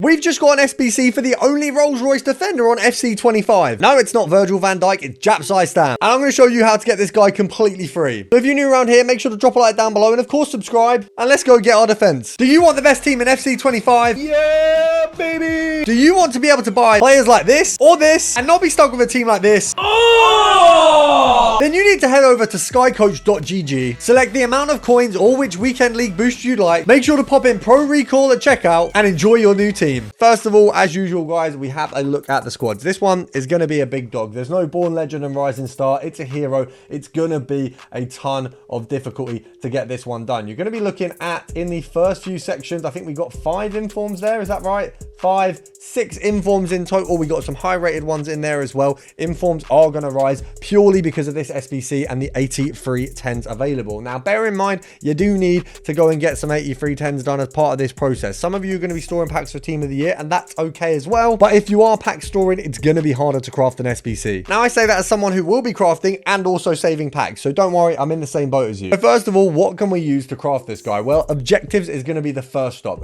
we've just got an SBC for the only Rolls-Royce defender on FC25. No, it's not Virgil van Dijk, it's Jaap Stam. And I'm going to show you how to get this guy completely free. So if you're new around here, make sure to drop a like down below and of course subscribe. And let's go get our defense. Do you want the best team in FC25? Yeah, baby! Do you want to be able to buy players like this or this and not be stuck with a team like this? Oh! Then you need to head over to skycoach.gg, select the amount of coins or which weekend league boost you'd like, make sure to pop in Pro Recall at checkout and enjoy your new team. First of all, as usual guys, we have a look at the squads. This one is going to be a big dog. There's no Born Legend and Rising Star. It's a hero. It's going to be a ton of difficulty to get this one done. You're going to be looking at, in the first few sections, I think we got 5 informs there. Is that right? 6 informs in total. We got some high rated ones in there as well. Informs are going to rise purely because of this SBC and the 83 10s available. Now, bear in mind, you do need to go and get some 83 10s done as part of this process. Some of you are going to be storing packs for Team of the Year, and that's okay as well. But if you are pack storing, it's going to be harder to craft an SBC. Now, I say that as someone who will be crafting and also saving packs. So don't worry, I'm in the same boat as you. So first of all, what can we use to craft this guy? Well, objectives is going to be the first stop.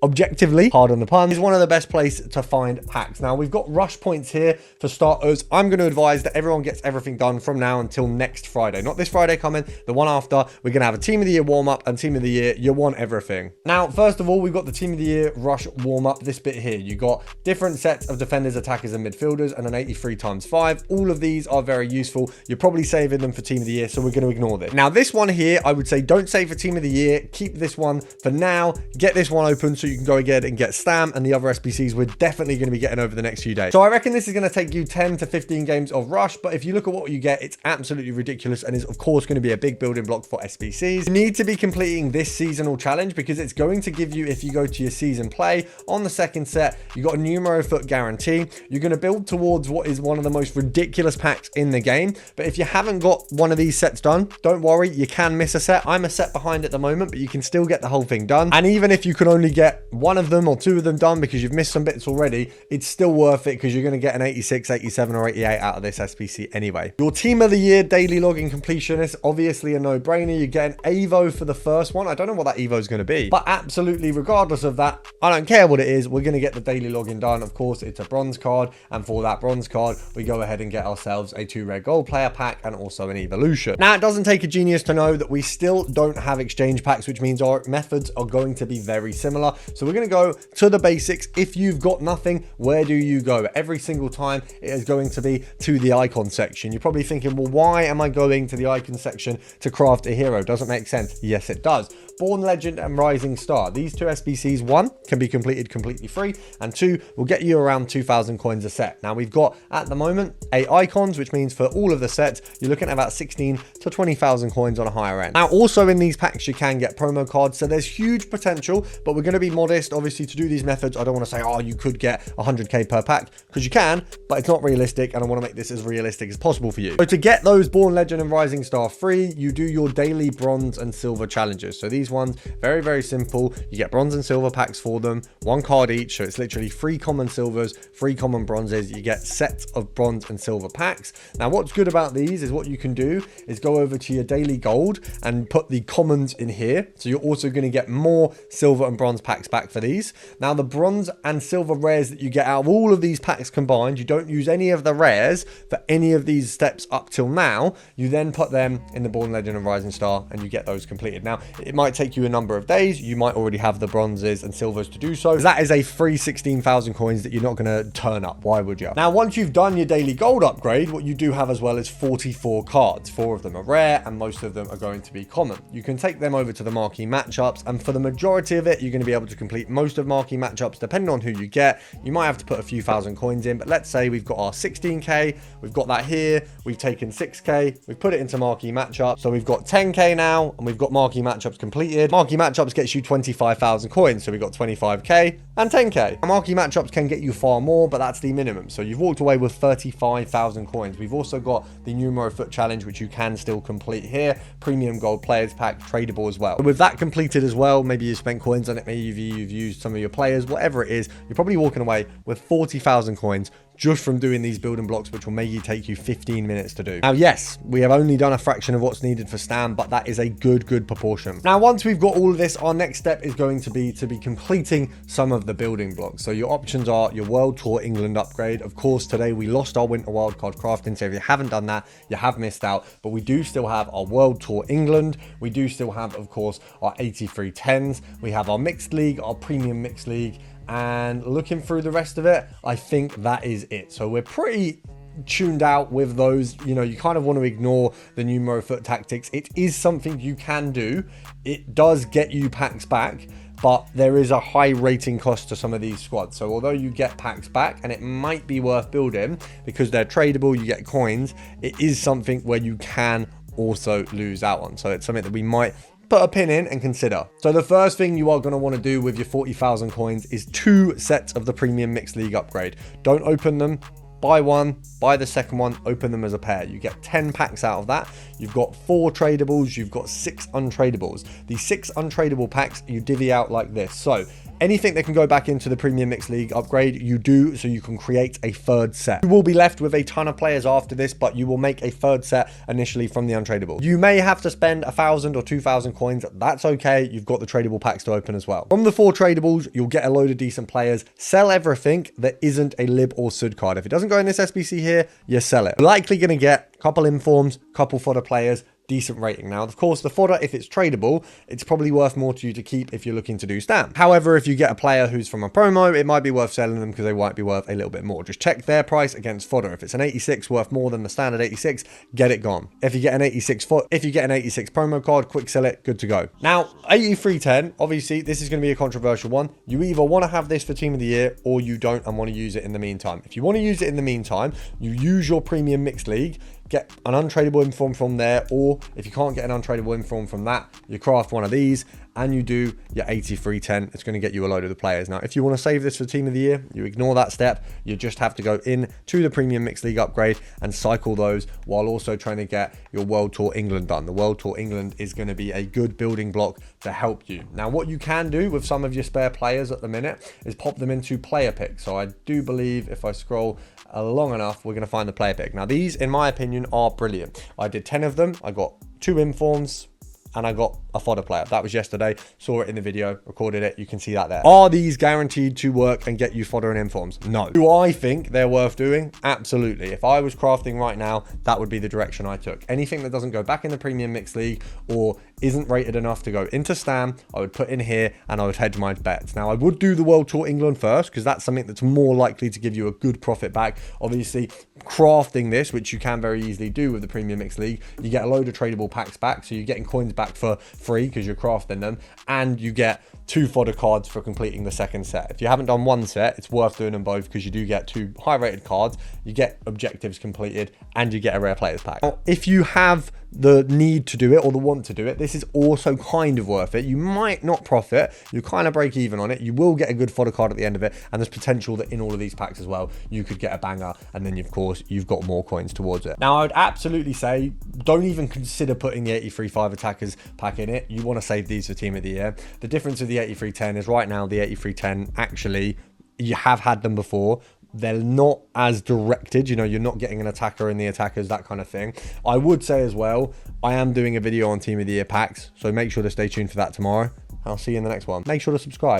Objectively, pardon the pun, is one of the best places to find packs. Now, we've got rush points here for starters. I'm going to advise that everyone gets everything done from now until next Friday. Not this Friday coming, the one after. We're going to have a Team of the Year warm-up and Team of the Year, you want everything. Now, first of all, we've got the Team of the Year rush warm-up, this bit here. You got different sets of defenders, attackers, and midfielders, and an 83 times 5. All of these are very useful. You're probably saving them for Team of the Year, so we're going to ignore this. Now, this one here, I would say don't save for Team of the Year. Keep this one for now. Get this one open so you can go again and get Stam and the other SBCs we're definitely going to be getting over the next few days. So I reckon this is going to take you 10 to 15 games of rush, but if you look at what you get, it's absolutely ridiculous and is of course going to be a big building block for SBCs. You need to be completing this seasonal challenge because it's going to give you, if you go to your season play on the second set, you got a numero foot guarantee. You're going to build towards what is one of the most ridiculous packs in the game. But if you haven't got one of these sets done, don't worry, you can miss a set. I'm a set behind at the moment, but you can still get the whole thing done. And even if you can only get one of them or 2 of them done because you've missed some bits already, it's still worth it because you're going to get an 86, 87 or 88 out of this SBC anyway. Your Team of the Year daily logging completion is obviously a no-brainer. You get an Evo for the first one. I don't know what that Evo is going to be, but absolutely regardless of that, I don't care what it is, we're going to get the daily logging done. Of course, it's a bronze card, and for that bronze card, we go ahead and get ourselves a 2 rare gold player pack and also an evolution. Now, it doesn't take a genius to know that we still don't have exchange packs, which means our methods are going to be very similar. So we're going to go to the basics. If you've got nothing, where do you go? Every single time it is going to be to the icon section. You're probably thinking, well, why am I going to the icon section to craft a hero? Doesn't make sense. Yes, it does. Born Legend and Rising Star. These 2 SBCs, 1 can be completed completely free, and 2 will get you around 2,000 coins a set. Now, we've got at the moment 8 icons, which means for all of the sets, you're looking at about 16 to 20,000 coins on a higher end. Now, also in these packs, you can get promo cards, so there's huge potential, but we're going to be modest. Obviously, to do these methods, I don't want to say, oh, you could get 100k per pack, because you can, but it's not realistic, and I want to make this as realistic as possible for you. So to get those Born Legend and Rising Star free, you do your daily bronze and silver challenges. So these ones, very, very simple. You get bronze and silver packs for them, 1 card each. So it's literally 3 common silvers, 3 common bronzes. You get sets of bronze and silver packs. Now, what's good about these is what you can do is go over to your daily gold and put the commons in here. So you're also going to get more silver and bronze packs back for these. Now, the bronze and silver rares that you get out of all of these packs combined, you don't use any of the rares for any of these steps up till now. You then put them in the Born Legend and Rising Star and you get those completed. Now, it might take you a number of days. You might already have the bronzes and silvers to do so. That is a free 16,000 coins that you're not going to turn up. Why would you? Now, once you've done your daily gold upgrade, what you do have as well is 44 cards. 4 of them are rare and most of them are going to be common. You can take them over to the Marquee Matchups, and for the majority of it, you're going to be able to complete most of Marquee Matchups depending on who you get. You might have to put a few thousand coins in, but let's say we've got our 16k, we've got that here, we've taken 6k, we've put it into Marquee Matchups, so we've got 10k now, and we've got Marquee Matchups completed. Marquee Matchups gets you 25,000 coins, so we've got 25k and 10k. Marquee Matchups can get you far more, but that's the minimum, so you've walked away with 35,000 coins. We've also got the Numero Foot Challenge, which you can still complete here, Premium Gold Players Pack, tradable as well. With that completed as well, maybe you spent coins on it, maybe you've used some of your players, whatever it is, you're probably walking away with 40,000 coins just from doing these building blocks, which will maybe take you 15 minutes to do. Now, yes, we have only done a fraction of what's needed for Stam, but that is a good proportion. Now, once we've got all of this, our next step is going to be completing some of the building blocks. So your options are your World Tour England upgrade. Of course, today we lost our Winter Wildcard crafting, so if you haven't done that, you have missed out, but we do still have our World Tour England. We do still have, of course, our 83 10s. We have our mixed league, our premium mixed league, and looking through the rest of it, I think that is it. So we're pretty tuned out with those. You know, you kind of want to ignore the numero foot tactics. It is something you can do. It does get you packs back, but there is a high rating cost to some of these squads. So although you get packs back and it might be worth building because they're tradable, you get coins, it is something where you can also lose out on. So it's something that we might put a pin in and consider. So the first thing you are going to want to do with your 40,000 coins is 2 sets of the premium mixed league upgrade. Don't open them. Buy one, buy the second one, open them as a pair. You get 10 packs out of that. You've got 4 tradables, you've got 6 untradables. These 6 untradable packs you divvy out like this. So anything that can go back into the premium mixed league upgrade, you do, so you can create a third set. You will be left with a ton of players after this, but you will make a third set initially from the untradable. You may have to spend 1,000 or 2,000 coins. That's okay. You've got the tradable packs to open as well. From the 4 tradables, you'll get a load of decent players. Sell everything that isn't a lib or sud card. If it doesn't go in this SBC here, you sell it. You're likely going to get a couple informs, couple fodder players, decent rating. Now, of course, the fodder, if it's tradable, it's probably worth more to you to keep if you're looking to do Stam. However, if you get a player who's from a promo, it might be worth selling them because they might be worth a little bit more. Just check their price against fodder. If it's an 86 worth more than the standard 86, get it gone. If you get an 86 promo card, quick sell it, good to go. Now, 8310, obviously, this is going to be a controversial one. You either want to have this for team of the year or you don't and want to use it in the meantime. If you want to use it in the meantime, you use your premium mixed league, get an untradable inform from there, or if you can't get an untradable inform from that, you craft one of these and you do your 8310. It's going to get you a load of the players. Now, if you want to save this for team of the year, you ignore that step. You just have to go in to the premium mixed league upgrade and cycle those while also trying to get your World Tour England done. The World Tour England is going to be a good building block to help you. Now, what you can do with some of your spare players at the minute is pop them into player picks. So I do believe if I scroll long enough, we're going to find the player pick. Now, these, in my opinion, are brilliant. I did 10 of them. I got 2 informs and I got a fodder player. That was yesterday. Saw it in the video, recorded it. You can see that there. Are these guaranteed to work and get you fodder and informs? No. Do I think they're worth doing? Absolutely. If I was crafting right now, that would be the direction I took. Anything that doesn't go back in the premium mixed league or isn't rated enough to go into Stam, I would put in here and I would hedge my bets. Now, I would do the World Tour England first because that's something that's more likely to give you a good profit back. Obviously, crafting this, which you can very easily do with the premium mixed league, you get a load of tradable packs back. So you're getting coins back for free because you're crafting them, and you get 2 fodder cards for completing the second set. If you haven't done one set, it's worth doing them both because you do get 2 high rated cards, you get objectives completed, and you get a rare players pack. Now, if you have the need to do it or the want to do it, this is also kind of worth it. You might not profit, you kind of break even on it, you will get a good fodder card at the end of it, and there's potential that in all of these packs as well you could get a banger, and then of course you've got more coins towards it. Now, I would absolutely say don't even consider putting the 83.5 attackers pack in it. You want to save these for team of the year. The difference with the 83.10 is right now the 83.10 actually, you have had them before. They're not as directed, you know, you're not getting an attacker in the attackers, that kind of thing. I would say as well, I am doing a video on team of the year packs, so make sure to stay tuned for that tomorrow. I'll see you in the next one. Make sure to subscribe.